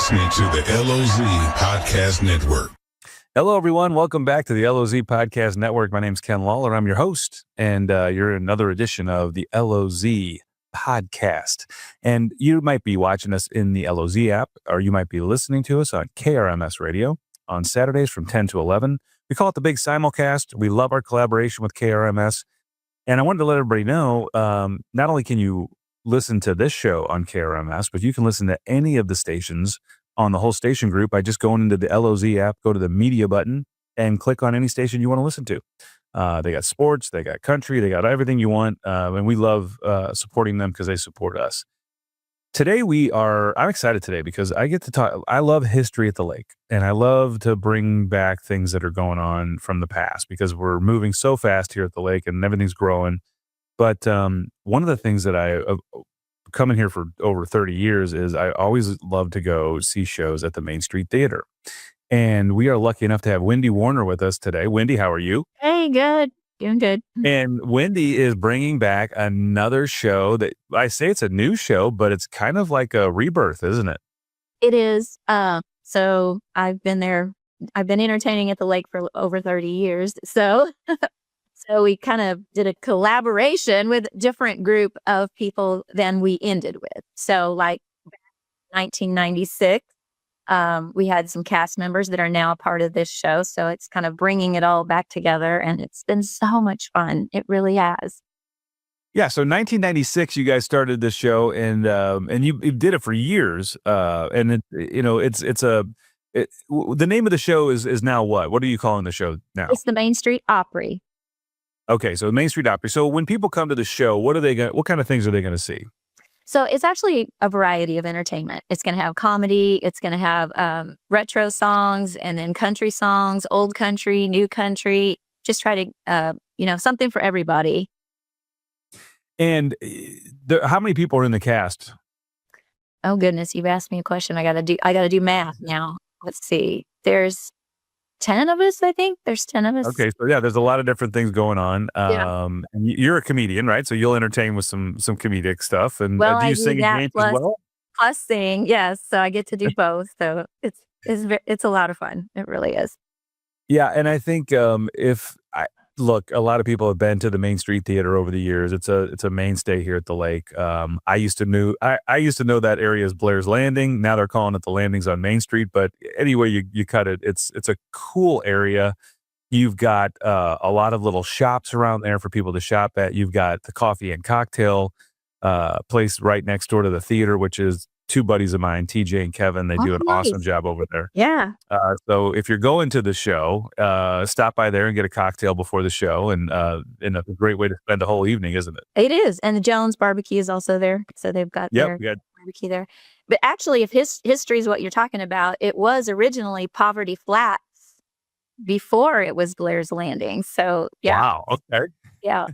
listening to the LOZ Podcast Network. Hello, everyone. Welcome back to the LOZ Podcast Network. My name's Ken Lawler. I'm your host, and you're in another edition of the LOZ Podcast. And you might be watching us in the LOZ app, or you might be listening to us on KRMS radio on Saturdays from 10 to 11. We call it the Big Simulcast. We love our collaboration with KRMS. And I wanted to let everybody know, not only can you listen to this show on KRMS, but you can listen to any of the stations on the whole station group by just going into the LOZ app, go to the media button, and click on any station you want to listen to. They got sports, they got country, they got everything you want, and we love supporting them because they support us. Today I'm excited today because I get to talk. I love history at the lake, and I love to bring back things that are going on from the past because we're moving so fast here at the lake and everything's growing. But one of the things that I coming here for over 30 years is I always love to go see shows at the Main Street Theater. And we are lucky enough to have Wendy Warner with us today. Wendy, how are you? Hey, good. Doing good. And Wendy is bringing back another show that I say it's a new show, but it's kind of like a rebirth, isn't it? It is. So I've been there. I've been entertaining at the lake for over 30 years. So we kind of did a collaboration with a different group of people than we ended with. So like 1996, we had some cast members that are now a part of this show. So it's kind of bringing it all back together, and it's been so much fun. It really has. Yeah. So 1996, you guys started this show, and you did it for years. And the name of the show is now what? What are you calling the show now? It's the Main Street Opry. Okay, so Main Street Opry. So when people come to the show, what kind of things are they going to see? So it's actually a variety of entertainment. It's going to have comedy. It's going to have retro songs, and then country songs, old country, new country. Just try to, something for everybody. And how many people are in the cast? Oh goodness, you've asked me a question. I got to do math now. Let's see. There's 10 of us, I think. There's 10 of us. Okay, so yeah, there's a lot of different things going on. And you're a comedian, right? So you'll entertain with some comedic stuff. And do you sing and dance as well? Plus sing, yes. So I get to do both. So it's a lot of fun. It really is. Yeah, and I think look, a lot of people have been to the Main Street Theater over the years. It's a mainstay here at the lake. I used to know that area as Blair's Landing. Now they're calling it the Landings on Main Street. But anyway, you cut it. It's a cool area. You've got a lot of little shops around there for people to shop at. You've got the coffee and cocktail place right next door to the theater, which is two buddies of mine, TJ and Kevin. They do an awesome job over there. Yeah. So if you're going to the show, stop by there and get a cocktail before the show, and a great way to spend the whole evening, isn't it? It is. And the Jones Barbecue is also there. So they've got their barbecue there. But actually, if history is what you're talking about, it was originally Poverty Flats before it was Blair's Landing. So yeah. Wow. Okay. Yeah.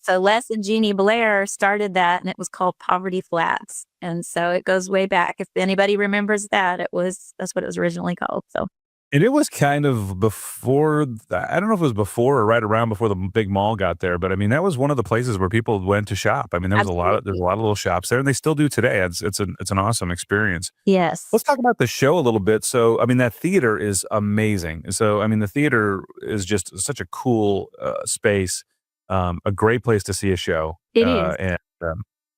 So Les and Jeannie Blair started that, and it was called Poverty Flats. And so it goes way back. If anybody remembers that, that's what it was originally called. So. And it was kind of before, I don't know if it was before or right around before the big mall got there, but I mean, that was one of the places where people went to shop. I mean, there's a lot of little shops there, and they still do today. It's an awesome experience. Yes. Let's talk about the show a little bit. So, I mean, that theater is amazing. So, I mean, the theater is just such a cool space. A great place to see a show. It is. And,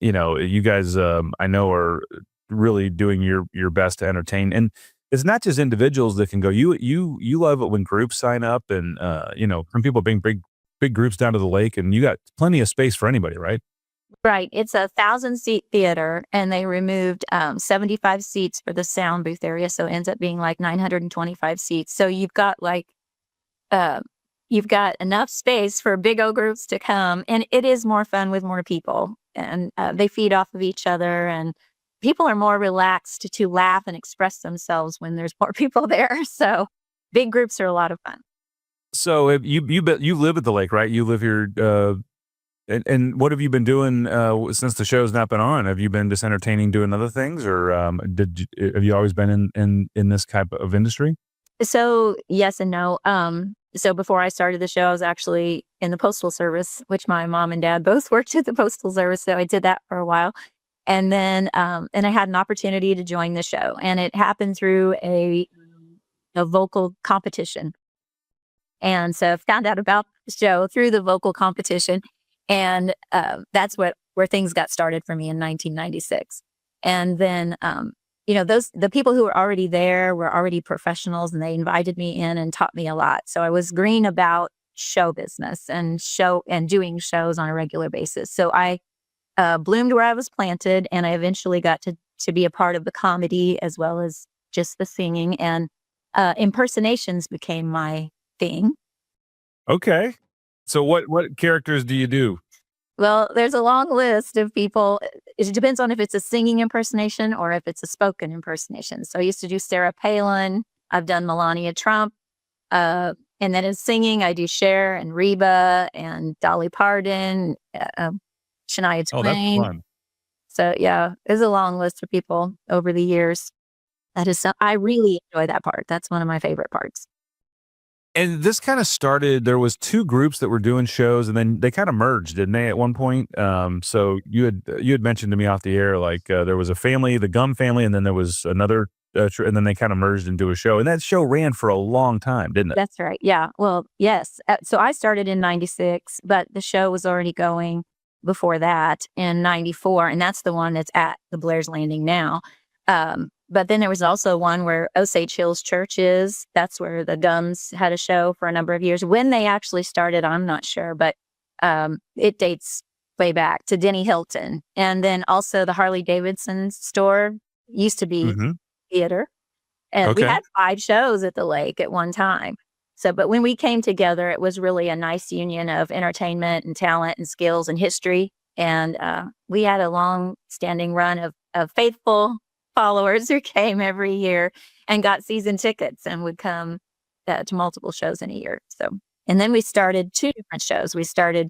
you guys, I know, are really doing your best to entertain. And it's not just individuals that can go. You love it when groups sign up, and, when people bring big groups down to the lake, and you got plenty of space for anybody, right? Right. It's a 1,000-seat theater, and they removed 75 seats for the sound booth area. So it ends up being like 925 seats. So you've got you've got enough space for big old groups to come, and it is more fun with more people, and they feed off of each other, and people are more relaxed to laugh and express themselves when there's more people there. So big groups are a lot of fun. So you live at the lake, right? You live here, and what have you been doing since the show's not been on? Have you been just entertaining, doing other things, or have you always been in this type of industry? So yes and no. So before I started the show, I was actually in the Postal Service, which my mom and dad both worked at the Postal Service. So I did that for a while. And then and I had an opportunity to join the show, and it happened through a vocal competition. And so I found out about the show through the vocal competition. And that's where things got started for me in 1996. And then, the people who were already there were already professionals, and they invited me in and taught me a lot. So I was green about show business and doing shows on a regular basis. So I bloomed where I was planted, and I eventually got to be a part of the comedy as well as just the singing, and impersonations became my thing. Okay. So what characters do you do? Well, there's a long list of people. It depends on if it's a singing impersonation or if it's a spoken impersonation. So I used to do Sarah Palin. I've done Melania Trump. And then in singing, I do Cher and Reba and Dolly Parton, Shania Oh, that's Twain. fun. So yeah, there's a long list of people over the years. I really enjoy that part. That's one of my favorite parts. And this kind of started, there was two groups that were doing shows, and then they kind of merged, didn't they, at one point? So you had mentioned to me off the air, like there was a family, the Gum family, and then there was another, and then they kind of merged into a show. And that show ran for a long time, didn't it? That's right. Yeah. Well, yes. So I started in 96, but the show was already going before that in 94. And that's the one that's at the Blair's Landing now. But then there was also one where Osage Hills Church is. That's where the Gums had a show for a number of years. When they actually started, I'm not sure, but it dates way back to Denny Hilton. And then also the Harley Davidson store used to be theater. And we had 5 shows at the lake at one time. So, but when we came together, it was really a nice union of entertainment and talent and skills and history. And we had a long-standing run of faithful followers who came every year and got season tickets and would come to multiple shows in a year. So, and then we started 2 different shows. We started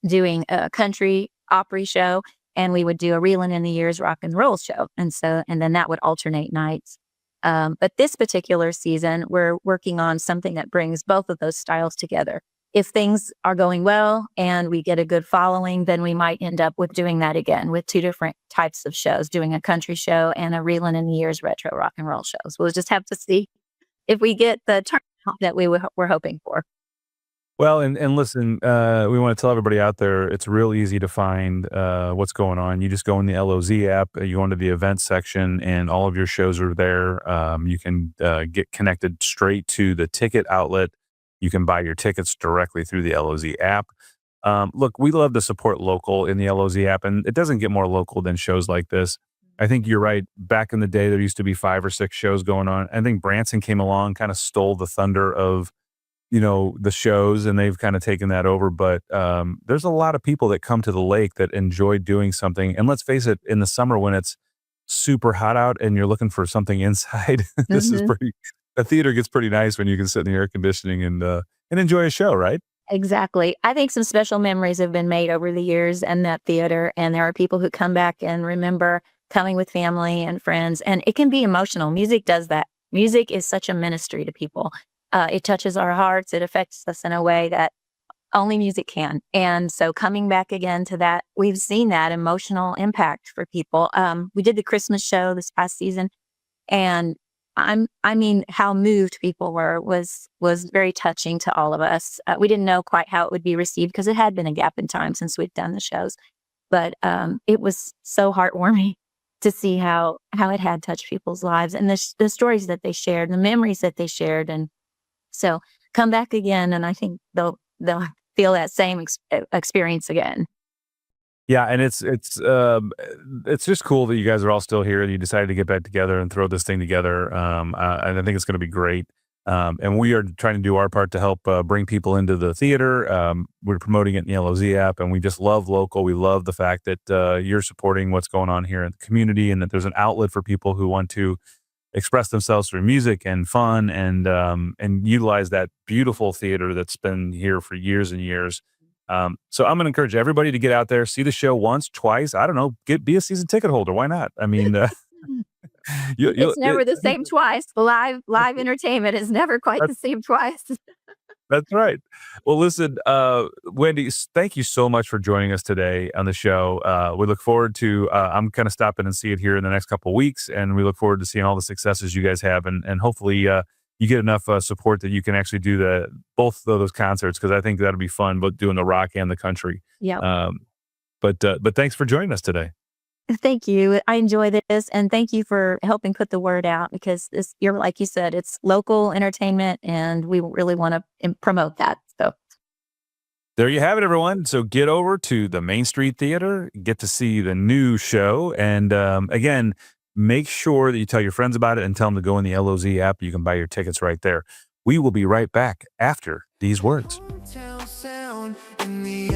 doing a country Opry show, and we would do a Reelin' in the Years rock and roll show. And then that would alternate nights. But this particular season, we're working on something that brings both of those styles together. If things are going well and we get a good following, then we might end up with doing that again with 2 different types of shows, doing a country show and a Reelin' in the Years retro rock and roll shows. We'll just have to see if we get the turnout that we're hoping for. Well, and listen, we want to tell everybody out there, it's real easy to find what's going on. You just go in the LOZ app, you go into the events section, and all of your shows are there. You can get connected straight to the ticket outlet. You can buy your tickets directly through the LOZ app. Look, we love to support local in the LOZ app, and it doesn't get more local than shows like this. I think you're right. Back in the day, there used to be 5 or 6 shows going on. I think Branson came along, kind of stole the thunder of the shows, and they've kind of taken that over. But there's a lot of people that come to the lake that enjoy doing something. And let's face it, in the summer when it's super hot out and you're looking for something inside, a theater gets pretty nice when you can sit in the air conditioning and enjoy a show, right? Exactly. I think some special memories have been made over the years in that theater. And there are people who come back and remember coming with family and friends. And it can be emotional. Music does that. Music is such a ministry to people. It touches our hearts. It affects us in a way that only music can. And so coming back again to that, we've seen that emotional impact for people. We did the Christmas show this past season, and how moved people were was very touching to all of us. We didn't know quite how it would be received because it had been a gap in time since we'd done the shows, but it was so heartwarming to see how it had touched people's lives and the stories that they shared, the memories that they shared. And so come back again, and I think they'll feel that same experience again. Yeah, and it's just cool that you guys are all still here and you decided to get back together and throw this thing together. And I think it's going to be great. And we are trying to do our part to help bring people into the theater. We're promoting it in the LOZ app, and we just love local. We love the fact that you're supporting what's going on here in the community, and that there's an outlet for people who want to express themselves through music and fun, and utilize that beautiful theater that's been here for years and years. So I'm going to encourage everybody to get out there, see the show once, twice. I don't know, be a season ticket holder. Why not? I mean, it's never the same twice. Live entertainment is never quite the same twice. That's right. Well, listen, Wendy, thank you so much for joining us today on the show. We look forward to, I'm kind of stopping and see it here in the next couple of weeks, and we look forward to seeing all the successes you guys have, and hopefully you get enough support that you can actually do both of those concerts, because I think that'll be fun, both doing the rock and the country. Yeah. But thanks for joining us today. Thank you. I enjoy this, and thank you for helping put the word out, because you're like you said, it's local entertainment, and we really want to promote that. So There you have it, everyone. So get over to the Main Street Theater, get to see the new show, and again, make sure that you tell your friends about it and tell them to go in the LOZ app. You can buy your tickets right there. We will be right back after these words. Hometown sound in the